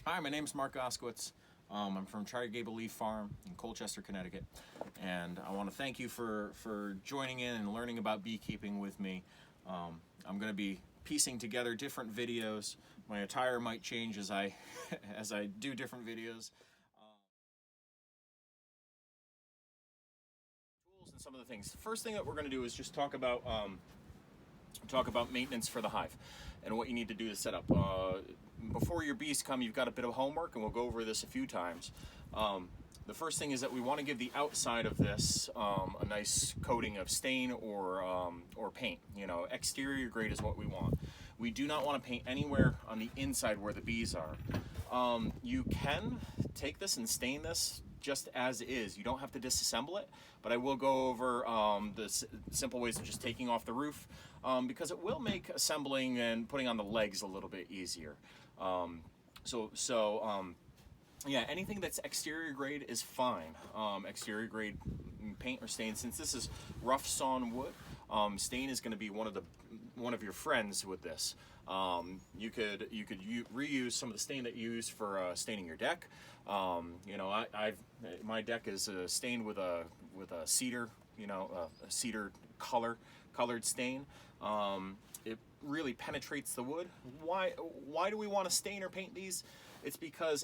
Hi, my name's Mark Oskowitz. I'm from Charter Gable Leaf Farm in Colchester, Connecticut, and I want to thank you for joining in and learning about beekeeping with me. I'm going to be piecing together different videos. My attire might change as I as I do different videos. Tools and some of the things. First thing that we're going to do is just talk about maintenance for the hive and what you need to do to set up. Before your bees come, you've got a bit of homework, and we'll go over this a few times. The first thing is that we want to give the outside of this a nice coating of stain or paint. You know, exterior grade is what we want. We do not want to paint anywhere on the inside where the bees are. You can take this and stain this just as is. You don't have to disassemble it, but I will go over the simple ways of just taking off the roof because it will make assembling and putting on the legs a little bit easier. Yeah, anything that's exterior grade is fine. Exterior grade paint or stain. Since this is rough sawn wood, stain is going to be one of your friends with this. You could reuse some of the stain that you use for staining your deck. You know, my deck is stained with a cedar, a cedar colored stain. It really penetrates the wood. Why do we want to stain or paint these? It's because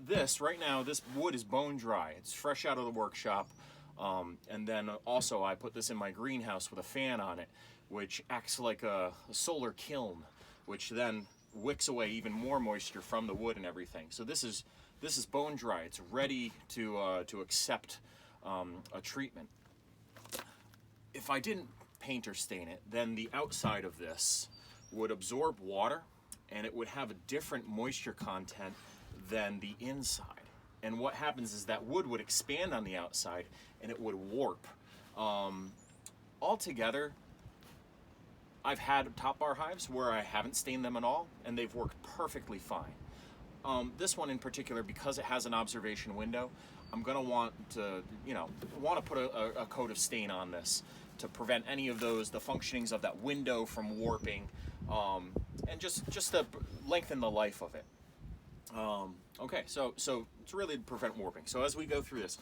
this right now, this wood is bone dry. It's fresh out of the workshop. And then also I put this in my greenhouse with a fan on it, which acts like a solar kiln, which then wicks away even more moisture from the wood and everything. So this is bone dry. It's ready to accept a treatment. If I didn't paint or stain it, then the outside of this would absorb water, and it would have a different moisture content than the inside. And what happens is that wood would expand on the outside and it would warp. Altogether, I've had top bar hives where I haven't stained them at all, and they've worked perfectly fine. This one in particular, because it has an observation window, I'm gonna want to put a coat of stain on this to prevent any of the functionings of that window from warping, and just to lengthen the life of it. Okay, so it's really to prevent warping. So as we go through this,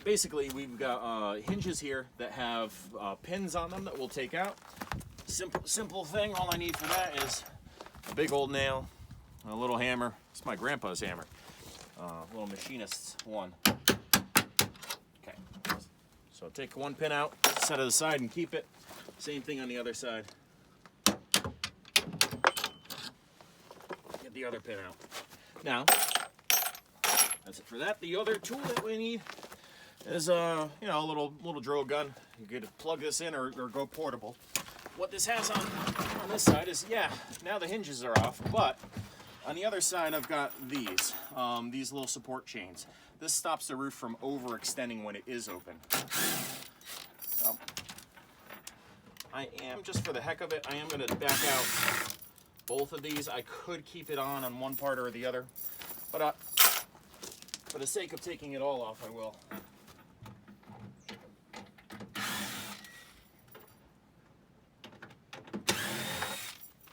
basically we've got hinges here that have pins on them that we'll take out. Simple thing. All I need for that is a big old nail, a little hammer. It's my grandpa's hammer, little machinist's one. Okay, so take one pin out, set it aside, and keep it. Same thing on the other side. Get the other pin out. Now, that's it for that. The other tool that we need is a little drill gun. You could plug this in or go portable. What this has on this side is, now the hinges are off, but on the other side I've got these little support chains. This stops the roof from overextending when it is open. So, I am, just for the heck of it, I am going to back out both of these. I could keep it on one part or the other, but for the sake of taking it all off, I will.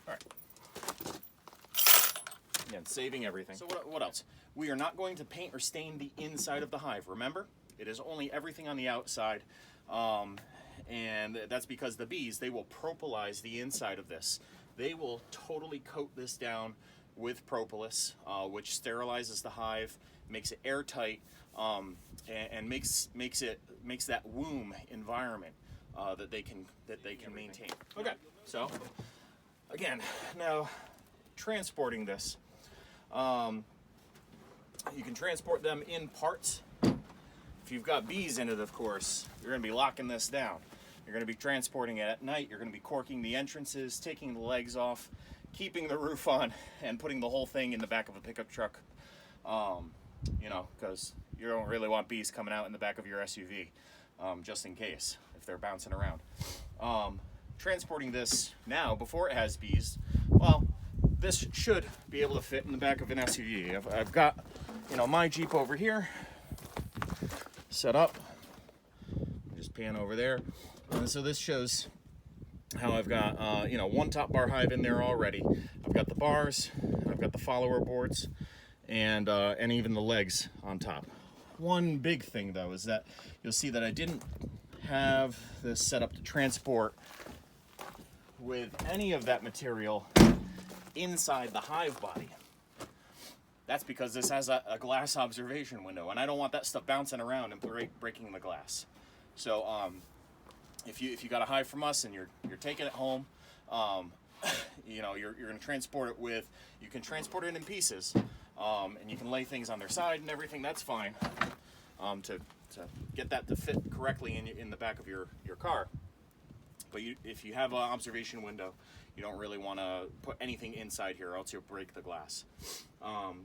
All right. Again, saving everything. So what else? We are not going to paint or stain the inside of the hive. Remember, it is only everything on the outside. And that's because the bees, they will propolis the inside of this. They will totally coat this down with propolis, which sterilizes the hive, makes it airtight, and makes that womb environment that they can maintain. Okay, so again, now transporting this, you can transport them in parts. If you've got bees in it, of course, you're going to be locking this down. You're going to be transporting it at night. You're going to be corking the entrances, taking the legs off, keeping the roof on, and putting the whole thing in the back of a pickup truck. Because you don't really want bees coming out in the back of your SUV, just in case, if they're bouncing around. Transporting this now, before it has bees, well, this should be able to fit in the back of an SUV. I've got, my Jeep over here, set up. Just pan over there. So this shows how I've got, you know, one top bar hive in there already. I've got the bars, I've got the follower boards, and even the legs on top. One big thing though is that you'll see that I didn't have this set up to transport with any of that material inside the hive body. That's because this has a glass observation window, and I don't want that stuff bouncing around and breaking the glass. So if you got a hive from us and you're taking it home, you know, you're going to transport it with, you can transport it in pieces, and you can lay things on their side and everything. That's fine, to get that to fit correctly in the back of your car. But if you have an observation window, you don't really want to put anything inside here, or else you'll break the glass.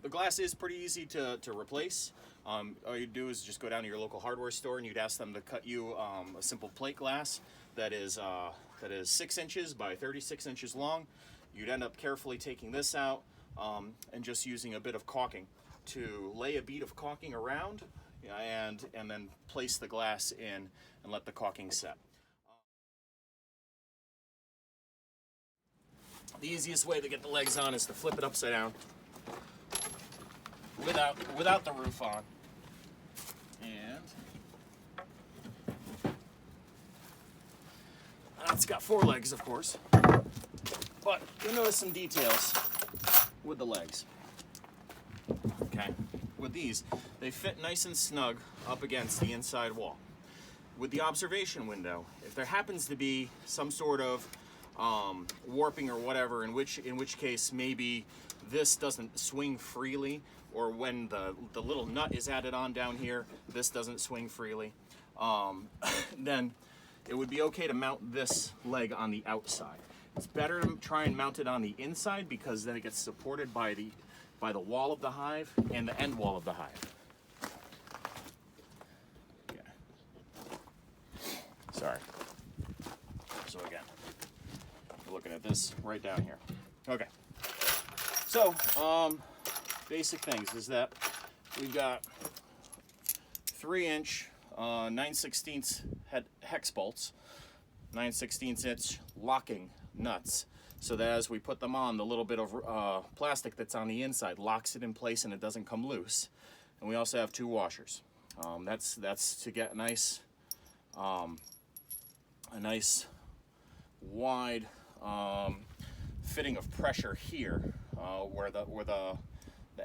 The glass is pretty easy to replace. All you do is just go down to your local hardware store and you'd ask them to cut you a simple plate glass that is 6 inches by 36 inches long. You'd end up carefully taking this out and just using a bit of caulking to lay a bead of caulking around, and then place the glass in and let the caulking set. The easiest way to get the legs on is to flip it upside down without the roof on. And it's got 4 legs, of course, but you'll notice some details with the legs. Okay, with these, they fit nice and snug up against the inside wall. With the observation window, if there happens to be some sort of warping or whatever, in which case maybe this doesn't swing freely, or when the little nut is added on down here, this doesn't swing freely, then it would be okay to mount this leg on the outside. It's better to try and mount it on the inside, because then it gets supported by the wall of the hive and the end wall of the hive. Sorry. So again, we're looking at this right down here. Okay. So, basic things is that we've got 3-inch 9/16 hex bolts, 9/16 inch locking nuts, so that as we put them on, the little bit of plastic that's on the inside locks it in place and it doesn't come loose. And we also have 2 washers. That's to get a nice wide fitting of pressure here, where the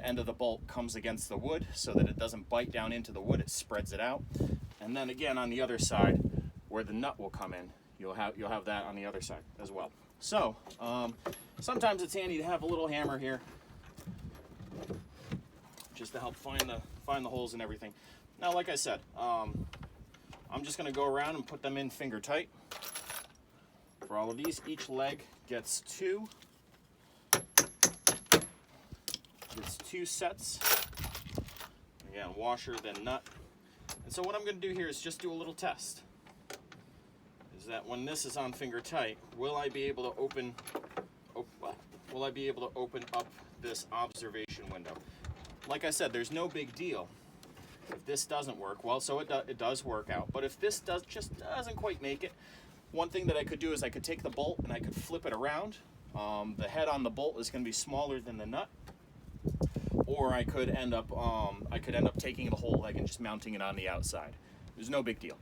end of the bolt comes against the wood, so that it doesn't bite down into the wood, it spreads it out. And then again on the other side, where the nut will come in, you'll have that on the other side as well. So sometimes it's handy to have a little hammer here, just to help find the holes and everything. Now, like I said, I'm just going to go around and put them in finger tight. For all of these, each leg gets 2 sets. Again, washer, then nut. And so what I'm going to do here is just do a little test. Is that when this is on finger tight, will I be able to open up this observation window? Like I said, there's no big deal if this doesn't work. Well, so it does work out. But if this just doesn't quite make it, one thing that I could do is I could take the bolt and I could flip it around. The head on the bolt is going to be smaller than the nut, or I could end up taking the whole leg and just mounting it on the outside. There's no big deal.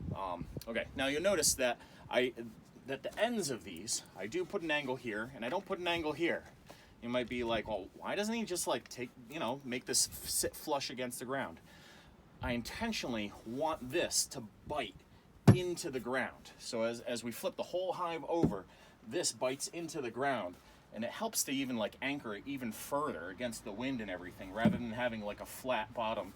Okay, now you'll notice that the ends of these, I do put an angle here, and I don't put an angle here. You might be like, well, why doesn't he just like make this sit flush against the ground? I intentionally want this to bite into the ground. So as we flip the whole hive over, this bites into the ground, and it helps to even like anchor it even further against the wind and everything, rather than having like a flat bottom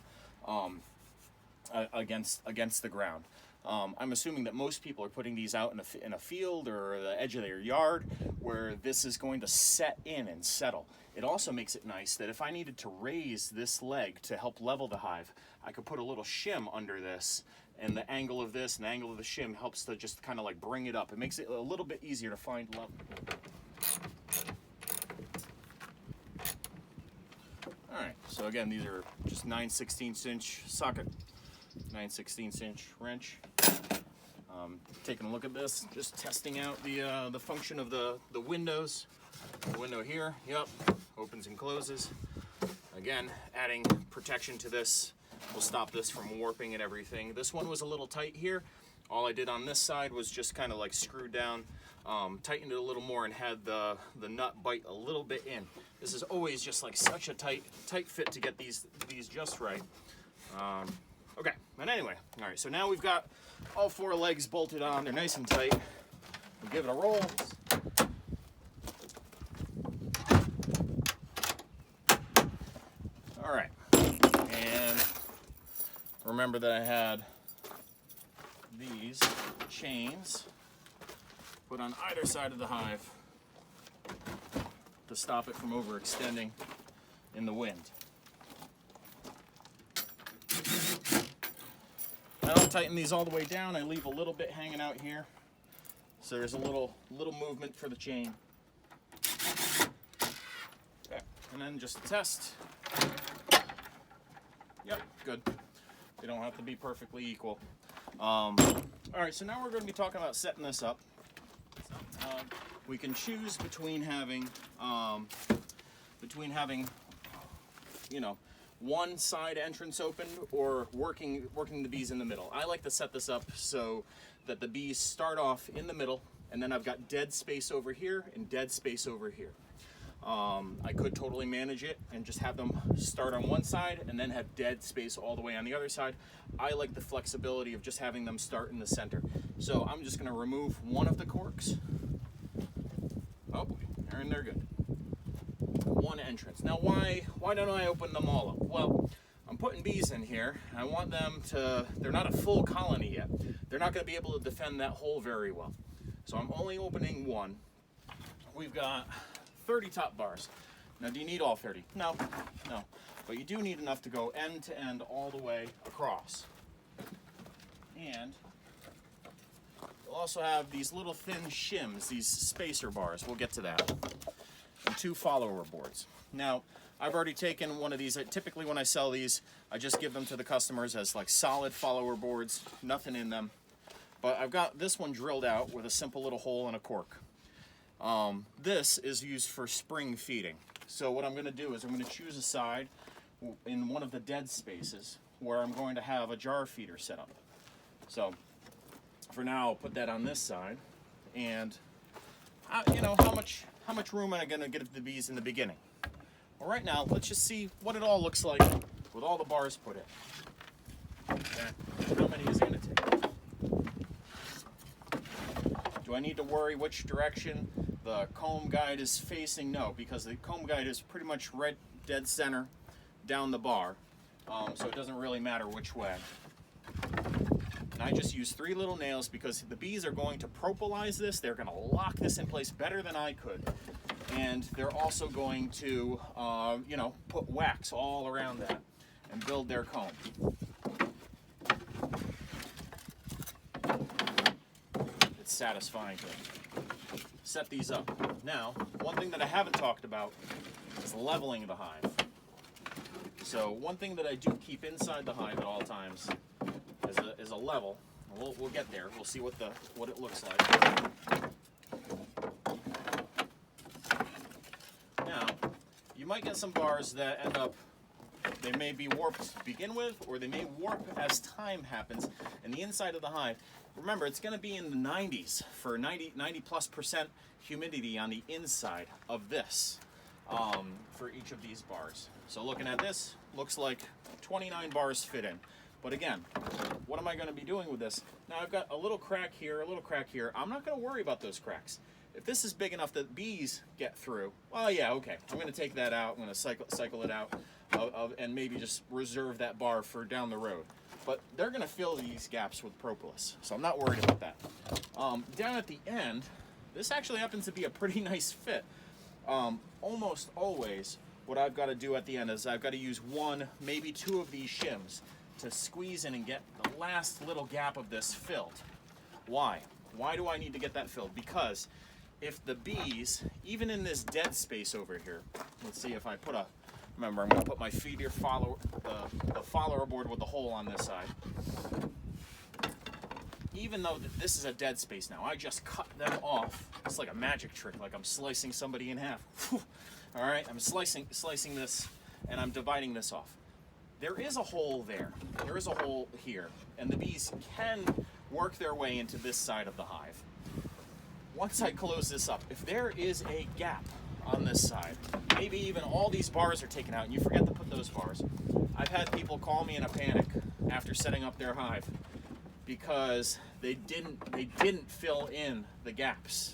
against the ground. I'm assuming that most people are putting these out in a field or the edge of their yard, where this is going to set in and settle. It also makes it nice that if I needed to raise this leg to help level the hive, I could put a little shim under this, and the angle of this and the angle of the shim helps to just kind of like bring it up. It makes it a little bit easier to find level. Alright, so again, these are just 9/16 inch socket, 9/16 inch wrench. Taking a look at this, just testing out the function of the windows. The window here, yep, opens and closes. Again, adding protection to this will stop this from warping and everything. This one was a little tight here. All I did on this side was just kind of like screwed down, tightened it a little more, and had the nut bite a little bit in. This is always just like such a tight fit to get these just right. Okay, but anyway, all right, so now we've got all 4 legs bolted on. They're nice and tight. We'll give it a roll. All right, and remember that I had these chains put on either side of the hive to stop it from overextending in the wind. I don't tighten these all the way down. I leave a little bit hanging out here, so there's a little movement for the chain. Okay, and then just test. Yep, good. They don't have to be perfectly equal. All right, so now we're going to be talking about setting this up. We can choose between having, you know, one side entrance open or working the bees in the middle. I like to set this up so that the bees start off in the middle, and then I've got dead space over here and dead space over here. I could totally manage it and just have them start on one side and then have dead space all the way on the other side. I like the flexibility of just having them start in the center. So I'm just going to remove one of the corks. Oh boy, they're good. One entrance. Now why don't I open them all up? Well, I'm putting bees in here. I want them to, they're not a full colony yet. They're not going to be able to defend that hole very well. So I'm only opening one. We've got 30 top bars. Now, do you need all 30? No. But you do need enough to go end to end all the way across. And you'll also have these little thin shims, these spacer bars. We'll get to that. And 2 follower boards. Now, I've already taken one of these. Typically, when I sell these, I just give them to the customers as like solid follower boards, nothing in them. But I've got this one drilled out with a simple little hole and a cork. This is used for spring feeding. So what I'm going to do is I'm going to choose a side in one of the dead spaces where I'm going to have a jar feeder set up. So for now, I'll put that on this side. And you know, how much room am I going to give the bees in the beginning? Well, right now, let's just see what it all looks like with all the bars put in. Okay. How many is it going to take? Do I need to worry which direction the comb guide is facing? No, because the comb guide is pretty much right dead center down the bar, so it doesn't really matter which way. And I just use 3 little nails because the bees are going to propolize this. They're going to lock this in place better than I could, and they're also going to, you know, put wax all around that and build their comb. It's satisfying to set these up. Now, one thing that I haven't talked about is leveling the hive. So one thing that I do keep inside the hive at all times is a level. We'll get there. We'll see what it looks like. Now, you might get some bars that end up, they may be warped to begin with, or they may warp as time happens. And the inside of the hive, remember, it's going to be in the 90s for 90+% humidity on the inside of this for each of these bars. So looking at this, looks like 29 bars fit in. But again, what am I going to be doing with this? Now I've got a little crack here, a little crack here. I'm not going to worry about those cracks. If this is big enough that bees get through, well, yeah, okay. I'm going to take that out. I'm going to cycle it out and maybe just reserve that bar for down the road. But they're going to fill these gaps with propolis, so I'm not worried about that. Down at the end, this actually happens to be a pretty nice fit. Almost always, what I've got to do at the end is I've got to use 1, maybe 2 of these shims to squeeze in and get the last little gap of this filled. Why? Why do I need to get that filled? Because if the bees, even in this dead space over here, let's see if I put a, remember I'm going to put my feeder follower, the follower board with the hole on this side. even though this is a dead space now, I just cut them off. It's like a magic trick, like I'm slicing somebody in half. All right, I'm slicing this, and I'm dividing this off. There is a hole there. There is a hole here, and the bees can work their way into this side of the hive. Once I close this up, if there is a gap on this side, maybe even all these bars are taken out and you forget to put those bars. I've had people call me in a panic after setting up their hive because they didn't fill in the gaps.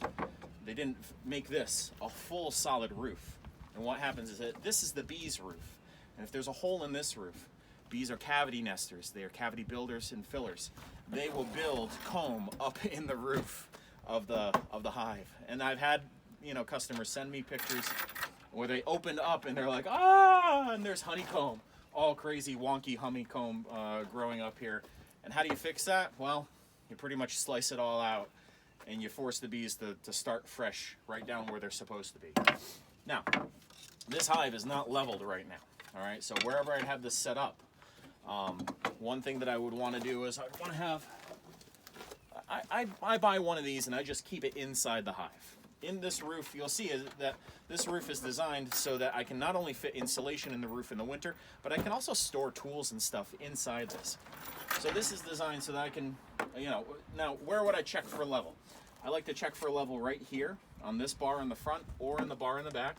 They didn't make this a full solid roof. And what happens is that this is the bees' roof. And if there's a hole in this roof, bees are cavity nesters. They are cavity builders and fillers. They will build comb up in the roof of the hive. And I've had, you know, customers send me pictures where they opened up and they're like, ah, and there's honeycomb, all crazy wonky honeycomb growing up here. And how do you fix that? Well, you pretty much slice it all out and you force the bees to start fresh right down where they're supposed to be. Now, this hive is not leveled right now, all right? So wherever I have this set up, one thing that I would want to do is I want to have, I buy one of these and I just keep it inside the hive. In this roof, you'll see that this roof is designed so that I can not only fit insulation in the roof in the winter, but I can also store tools and stuff inside this. So this is designed so that I can, you know, now where would I check for level? I like to check for level right here on this bar in the front or in the bar in the back.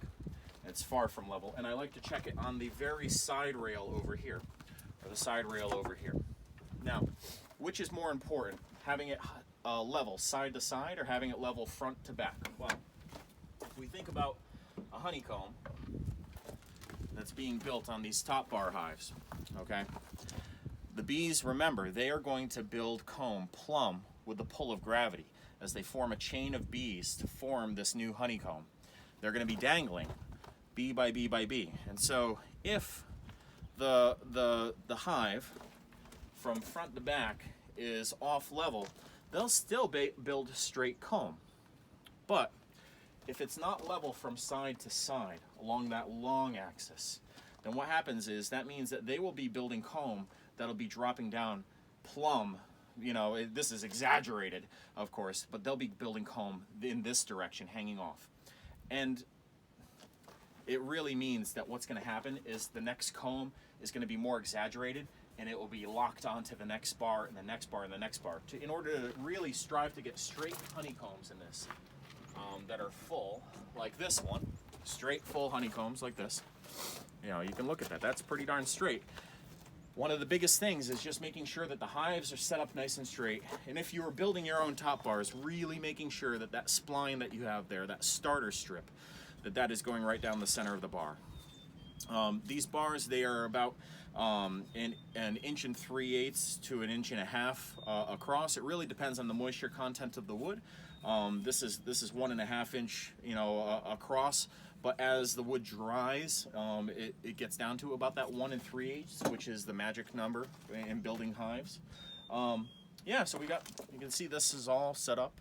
It's far from level. And I like to check it on the very side rail over here, or the side rail over here. Now, which is more important, having it level side to side or having it level front to back? Well, if we think about a honeycomb that's being built on these top bar hives, okay? The bees, remember, they are going to build comb plumb with the pull of gravity as they form a chain of bees to form this new honeycomb. They're going to be dangling bee by bee by bee. And so if the hive from front to back is off level, they'll still build straight comb. But if it's not level from side to side along that long axis, then what happens is that means that they will be building comb that'll be dropping down plumb. You know, this is exaggerated, of course, but they'll be building comb in this direction, hanging off. And it really means that what's going to happen is the next comb is going to be more exaggerated, and it will be locked onto the next bar and the next bar and the next bar. In order to really strive to get straight honeycombs in this that are full, like this one, straight full honeycombs like this. You know, you can look at that. That's pretty darn straight. One of the biggest things is just making sure that the hives are set up nice and straight. And if you were building your own top bars, really making sure that that spline that you have there, that starter strip, that is going right down the center of the bar. These bars, they are about an 1 3/8 to 1.5 inches across. It really depends on the moisture content of the wood. This is 1.5 inch, you know, across. But as the wood dries, it gets down to about that 1 3/8, which is the magic number in building hives. Yeah, so you can see this is all set up.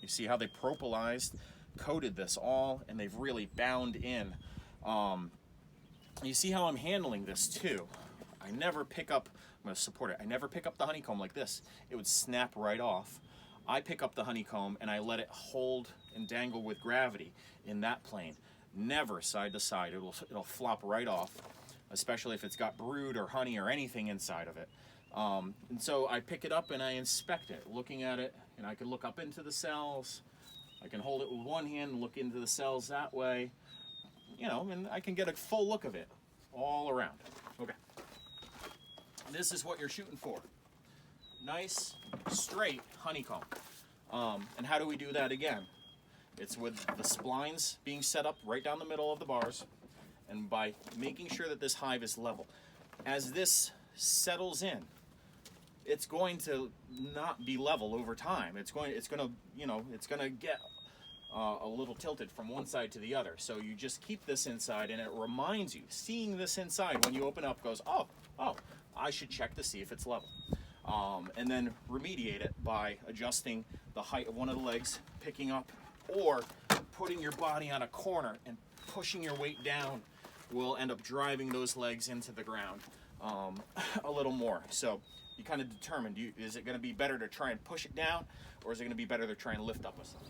You see how they propolized, coated this all, and they've really bound in. You see how I'm handling this too. I never pick up, I'm going to support it, I never pick up the honeycomb like this. It would snap right off. I pick up the honeycomb and I let it hold and dangle with gravity in that plane. Never side to side. It'll flop right off, especially if it's got brood or honey or anything inside of it. And so I pick it up and I inspect it, looking at it, and I can look up into the cells. I can hold it with one hand and look into the cells that way, you know, and I can get a full look of it all around. Okay. This is what you're shooting for. Nice, straight honeycomb. And how do we do that again? It's with the splines being set up right down the middle of the bars, and by making sure that this hive is level. As this settles in, it's going to not be level over time. It's going to get a little tilted from one side to the other. So you just keep this inside, and it reminds you, seeing this inside when you open up goes, oh, I should check to see if it's level. And then remediate it by adjusting the height of one of the legs, picking up, or putting your body on a corner and pushing your weight down will end up driving those legs into the ground. a little more. So you kind of determine, is it going to be better to try and push it down, or is it going to be better to try and lift up a cell?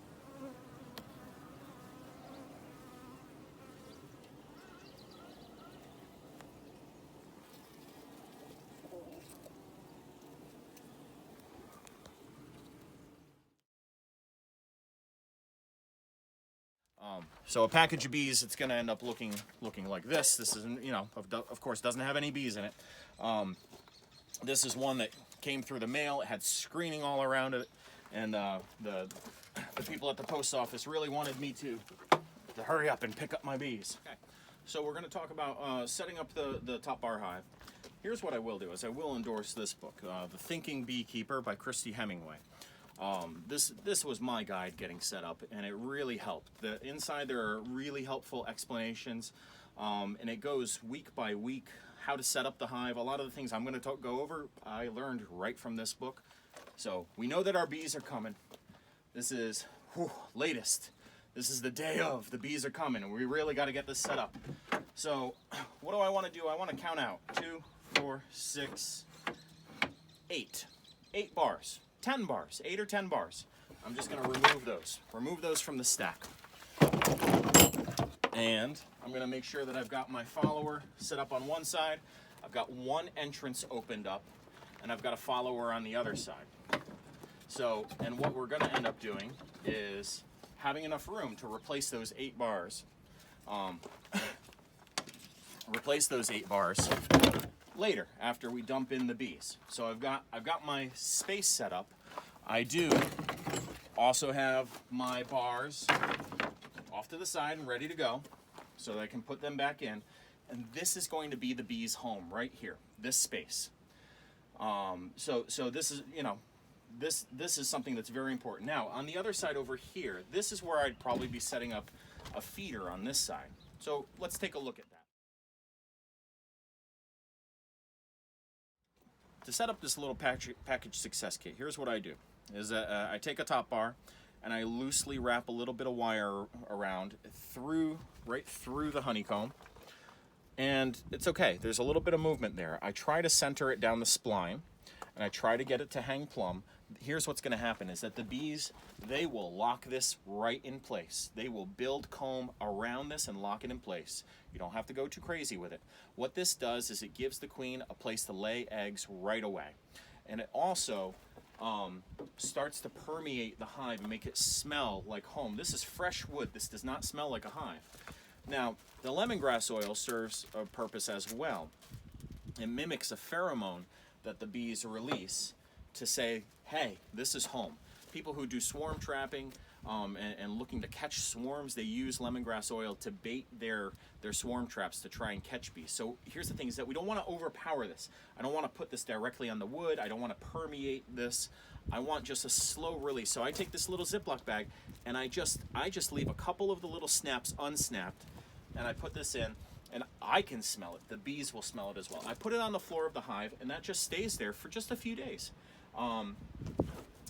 So a package of bees, it's going to end up looking like this. This isn't, of course, doesn't have any bees in it. This is one that came through the mail. It had screening all around it, and the people at the post office really wanted me to hurry up and pick up my bees. Okay. So we're going to talk about setting up the top bar hive. Here's what I will do: is I will endorse this book, The Thinking Beekeeper by Christy Hemingway. This was my guide getting set up, and it really helped. The inside there are really helpful explanations, and it goes week by week how to set up the hive. A lot of the things I'm going to go over I learned right from this book. So we know that our bees are coming. This is latest. This is the day of. The bees are coming, and we really got to get this set up. So what do I want to do? I want to count out 2, 4, 6, 8. 8 bars. 10 bars, 8 or 10 bars. I'm just going to remove those from the stack. And I'm going to make sure that I've got my follower set up on one side, I've got one entrance opened up, and I've got a follower on the other side. So, and what we're going to end up doing is having enough room to replace those 8 bars. Replace those 8 bars later after we dump in the bees. So I've got my space set up. I do also have my bars off to the side and ready to go, so that I can put them back in. And this is going to be the bees' home right here, this space. So this is, this is something that's very important. Now on the other side over here, this is where I'd probably be setting up a feeder on this side. So let's take a look at that. To set up this little package success kit, here's what I do. Is I take a top bar and I loosely wrap a little bit of wire around right through the honeycomb. And it's okay, there's a little bit of movement there. I try to center it down the spline, and I try to get it to hang plumb. Here's what's gonna happen is that the bees, they will lock this right in place. They will build comb around this and lock it in place. You don't have to go too crazy with it. What this does is it gives the queen a place to lay eggs right away. And it also starts to permeate the hive and make it smell like home. This is fresh wood. This does not smell like a hive. Now, the lemongrass oil serves a purpose as well. It mimics a pheromone that the bees release to say, hey, this is home. People who do swarm trapping and looking to catch swarms, they use lemongrass oil to bait their swarm traps to try and catch bees. So here's the thing, is that we don't want to overpower this. I don't want to put this directly on the wood. I don't want to permeate this. I want just a slow release. So I take this little Ziploc bag and I just leave a couple of the little snaps unsnapped, and I put this in, and I can smell it. The bees will smell it as well. I put it on the floor of the hive, and that just stays there for just a few days.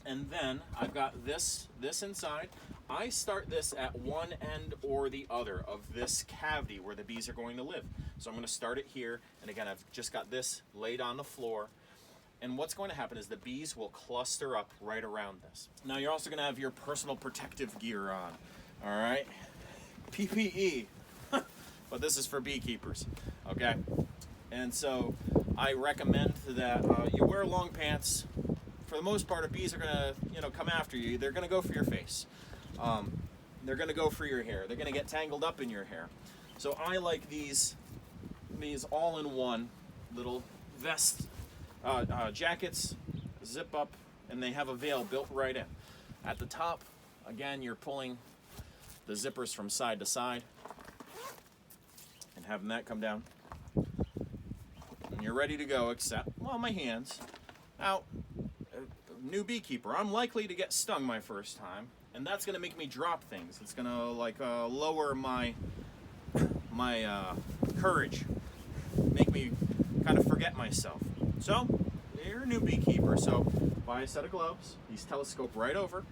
And then I've got this inside. I start this at one end or the other of this cavity where the bees are going to live. So I'm going to start it here, and again, I've just got this laid on the floor. And what's going to happen is the bees will cluster up right around this. Now you're also going to have your personal protective gear on, all right? PPE, but this is for beekeepers, okay? And so I recommend that you wear long pants. For the most part, if bees are gonna, come after you, they're gonna go for your face. They're gonna go for your hair. They're gonna get tangled up in your hair. So I like these all-in-one little vest jackets, zip up, and they have a veil built right in. At the top, again, you're pulling the zippers from side to side and having that come down. And you're ready to go, except, well, my hands. Now, new beekeeper, I'm likely to get stung my first time, and that's going to make me drop things. It's going to lower my courage, make me kind of forget myself. So you're a new beekeeper, so buy a set of gloves, these telescope right over,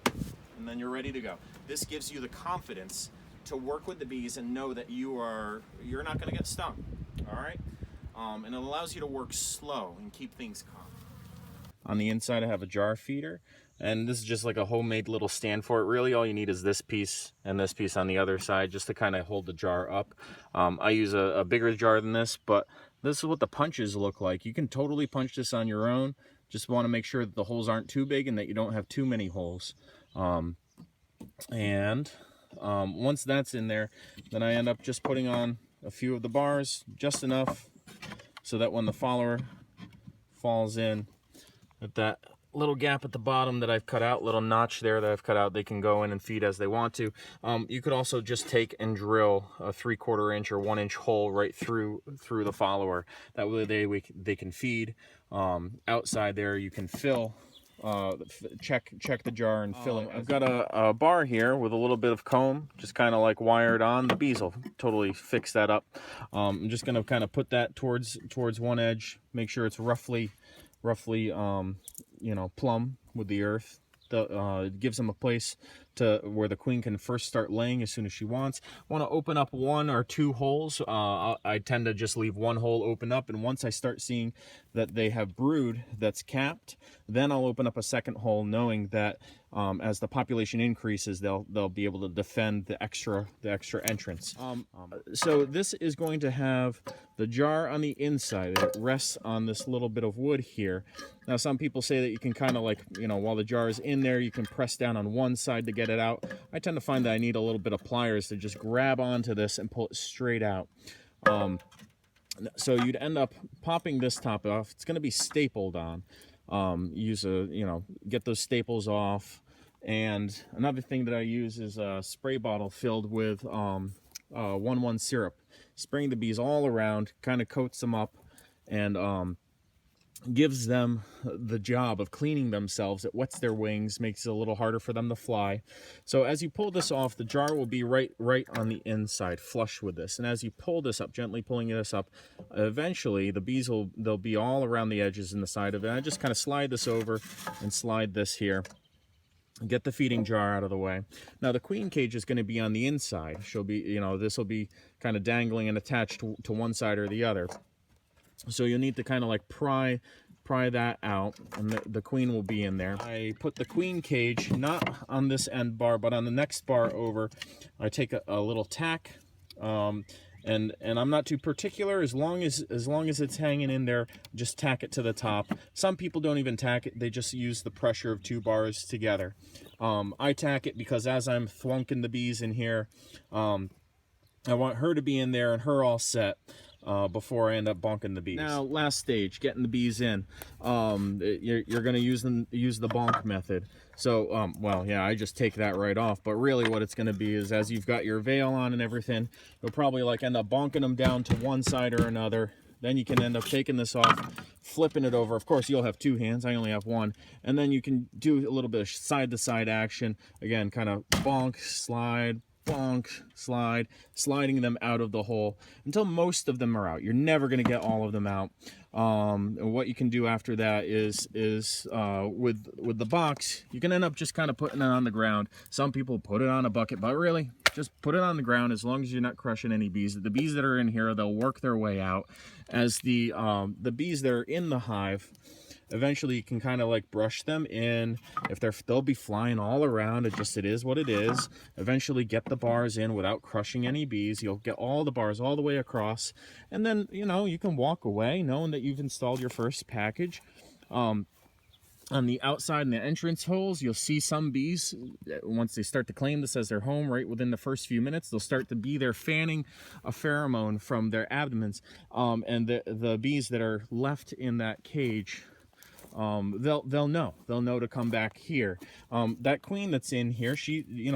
and then you're ready to go. This gives you the confidence to work with the bees and know that you're not going to get stung. All right. and it allows you to work slow and keep things calm. On the inside I have a jar feeder, and this is just like a homemade little stand for it. Really all you need is this piece and this piece on the other side just to kind of hold the jar up. I use a bigger jar than this, but this is what the punches look like. You can totally punch this on your own. Just want to make sure that the holes aren't too big and that you don't have too many holes. Once that's in there, then I end up just putting on a few of the bars, just enough so that when the follower falls in at that little gap at the bottom that I've cut out, little notch there that I've cut out, they can go in and feed as they want to. You could also just take and drill a 3/4 inch or 1 inch hole right through the follower. That way they can feed. Outside there you can fill. Check the jar and fill it. I've got a bar here with a little bit of comb, just kind of like wired on. The bees will totally fix that up. I'm just gonna kind of put that towards one edge, make sure it's roughly you know, plumb with the earth. It gives them a place to where the queen can first start laying as soon as she wants. Want to open up 1 or 2 holes. I tend to just leave 1 hole open up, and once I start seeing that they have brood that's capped, then I'll open up a second hole, knowing that as the population increases, they'll be able to defend the extra entrance. So this is going to have the jar on the inside. It rests on this little bit of wood here. Now some people say that you can kind of like, you know, while the jar is in there, you can press down on one side to get it out. I tend to find that I need a little bit of pliers to just grab onto this and pull it straight out. So you'd end up popping this top off. It's going to be stapled on. Get those staples off. And another thing that I use is a spray bottle filled with 1-1 syrup. Spraying the bees all around, kind of coats them up, and gives them the job of cleaning themselves. It wets their wings, makes it a little harder for them to fly. So as you pull this off, the jar will be right on the inside, flush with this. And as you pull this up, gently pulling this up, eventually the bees they'll be all around the edges and the side of it. And I just kind of slide this over and slide this here. Get the feeding jar out of the way. Now the queen cage is going to be on the inside. She'll be, you know, this will be kind of dangling and attached to one side or the other. So you'll need to kind of like pry that out, and the queen will be in there. I put the queen cage not on this end bar, but on the next bar over. I take a little tack, and I'm not too particular. As long as it's hanging in there, just tack it to the top. Some people don't even tack it; they just use the pressure of 2 bars together. I tack it because as I'm thwunking the bees in here, I want her to be in there and her all set. Before I end up bonking the bees. Now, last stage, getting the bees in. You're going to use the bonk method. So, well, yeah, I just take that right off. But really what it's going to be is as you've got your veil on and everything, you'll probably like end up bonking them down to one side or another. Then you can end up taking this off, flipping it over. Of course, you'll have 2 hands. I only have 1. And then you can do a little bit of side-to-side action. Again, kind of bonk, slide, bonk, slide, sliding them out of the hole until most of them are out. You're never going to get all of them out. And what you can do after that is with the box, you can end up just kind of putting it on the ground. Some people put it on a bucket, but really, just put it on the ground as long as you're not crushing any bees. The bees that are in here, they'll work their way out. As the bees that are in the hive, eventually you can kind of like brush them in. If they'll be flying all around, it is what it is. Eventually get the bars in without crushing any bees. You'll get all the bars all the way across, and then, you know, you can walk away knowing that you've installed your first package. On the outside and the entrance holes, you'll see some bees, once they start to claim this as their home, right within the first few minutes, they'll start to be there fanning a pheromone from their abdomens. And the bees that are left in that cage, they'll know to come back here. That queen that's in here,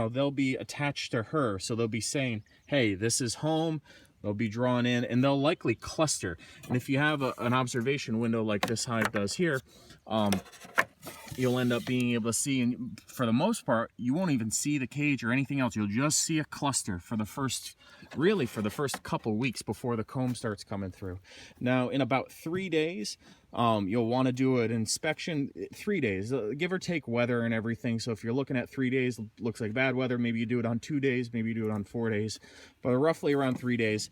they'll be attached to her, so they'll be saying, hey, this is home. They'll be drawn in, and they'll likely cluster. And if you have an observation window like this hive does here, you'll end up being able to see, and for the most part, you won't even see the cage or anything else. You'll just see a cluster for the first couple weeks before the comb starts coming through. Now, in about 3 days, you'll want to do an inspection 3 days, give or take weather and everything. So if you're looking at 3 days, looks like bad weather, maybe you do it on 2 days, maybe you do it on 4 days, but roughly around 3 days.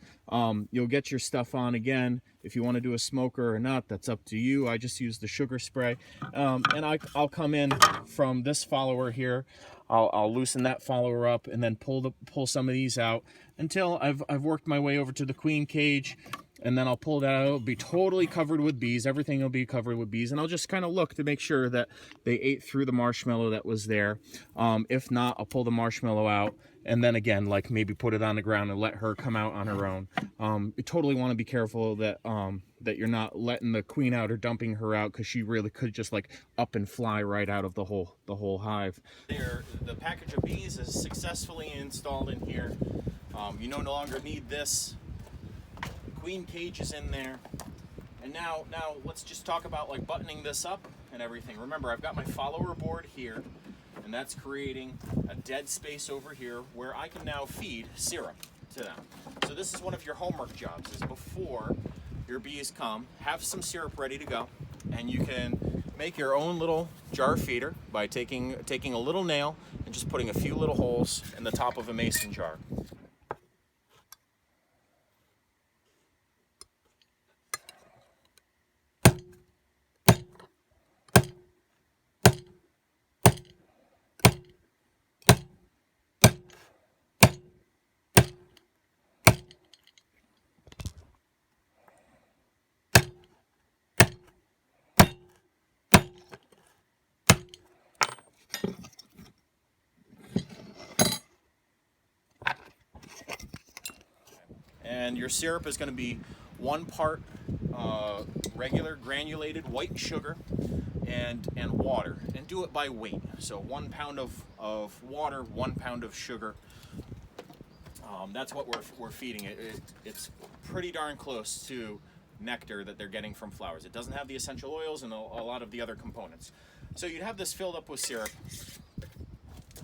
You'll get your stuff on again. If you want to do a smoker or not, that's up to you. I just use the sugar spray, and I'll come in from this follower here. I'll loosen that follower up and then pull some of these out until I've worked my way over to the queen cage. And then I'll pull that out. It'll be totally covered with bees. Everything will be covered with bees. And I'll just kind of look to make sure that they ate through the marshmallow that was there. If not, I'll pull the marshmallow out. And then again, like maybe put it on the ground and let her come out on her own. You totally want to be careful that that you're not letting the queen out or dumping her out, because she really could just like up and fly right out of the whole hive. The package of bees is successfully installed in here. You no longer need this. Queen cage is in there, and now let's just talk about like buttoning this up and everything. Remember, I've got my follower board here, and that's creating a dead space over here where I can now feed syrup to them. So this is one of your homework jobs, is before your bees come, have some syrup ready to go, and you can make your own little jar feeder by taking a little nail and just putting a few little holes in the top of a mason jar. And your syrup is going to be 1 part regular granulated white sugar and water, and do it by weight. So 1 pound of water, 1 pound of sugar. That's what we're feeding it. It's pretty darn close to nectar that they're getting from flowers. It doesn't have the essential oils and a lot of the other components. So you'd have this filled up with syrup,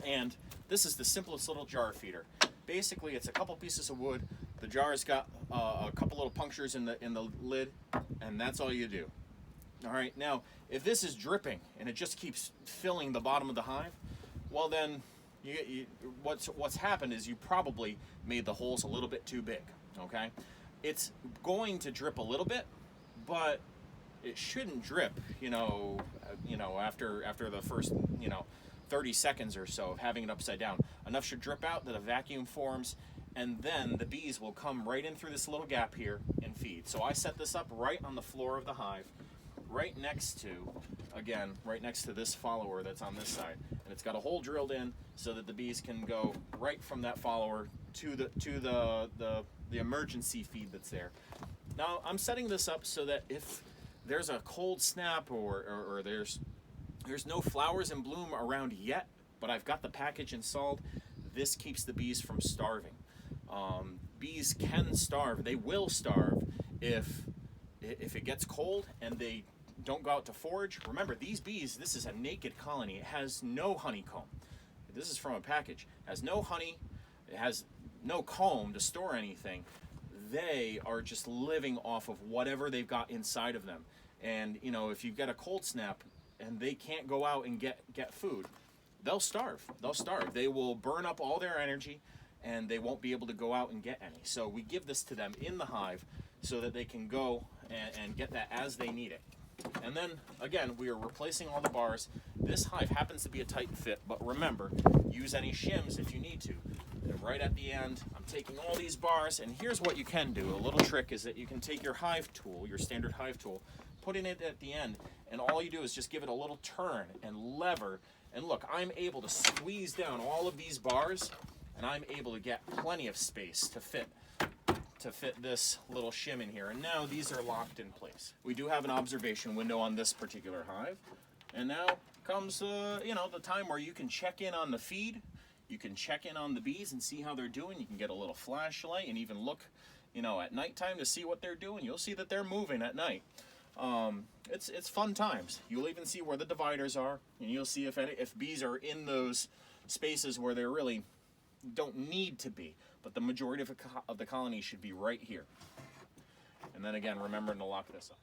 and this is the simplest little jar feeder. Basically, it's a couple pieces of wood. The jar's got a couple little punctures in the lid, and that's all you do. All right. Now, if this is dripping and it just keeps filling the bottom of the hive, well then, what's happened is you probably made the holes a little bit too big. Okay. It's going to drip a little bit, but it shouldn't drip. After the first 30 seconds or so of having it upside down. Enough should drip out that a vacuum forms, and then the bees will come right in through this little gap here and feed. So I set this up right on the floor of the hive, right next to this follower that's on this side. And it's got a hole drilled in so that the bees can go right from that follower to the emergency feed that's there. Now I'm setting this up so that if there's a cold snap or there's no flowers in bloom around yet, but I've got the package installed, this keeps the bees from starving. Bees can starve. They will starve if it gets cold and they don't go out to forage. Remember, these bees, this is a naked colony. It has no honeycomb. This is from a package. It has no honey. It has no comb to store anything. They are just living off of whatever they've got inside of them. And, if you've got a cold snap and they can't go out and get food, they'll starve. They will burn up all their energy, and they won't be able to go out and get any. So we give this to them in the hive so that they can go and get that as they need it. And then, again, we are replacing all the bars. This hive happens to be a tight fit, but remember, use any shims if you need to. And right at the end, I'm taking all these bars, and here's what you can do. A little trick is that you can take your hive tool, your standard hive tool, put in it at the end, and all you do is just give it a little turn and lever. And look, I'm able to squeeze down all of these bars, and I'm able to get plenty of space to fit this little shim in here. And now these are locked in place. We do have an observation window on this particular hive, and now comes the time where you can check in on the feed. You can check in on the bees and see how they're doing. You can get a little flashlight and even look, at nighttime to see what they're doing. You'll see that they're moving at night. It's fun times. You'll even see where the dividers are, and you'll see if bees are in those spaces where they really don't need to be, but the majority of the colony should be right here. And then again, remembering to lock this up.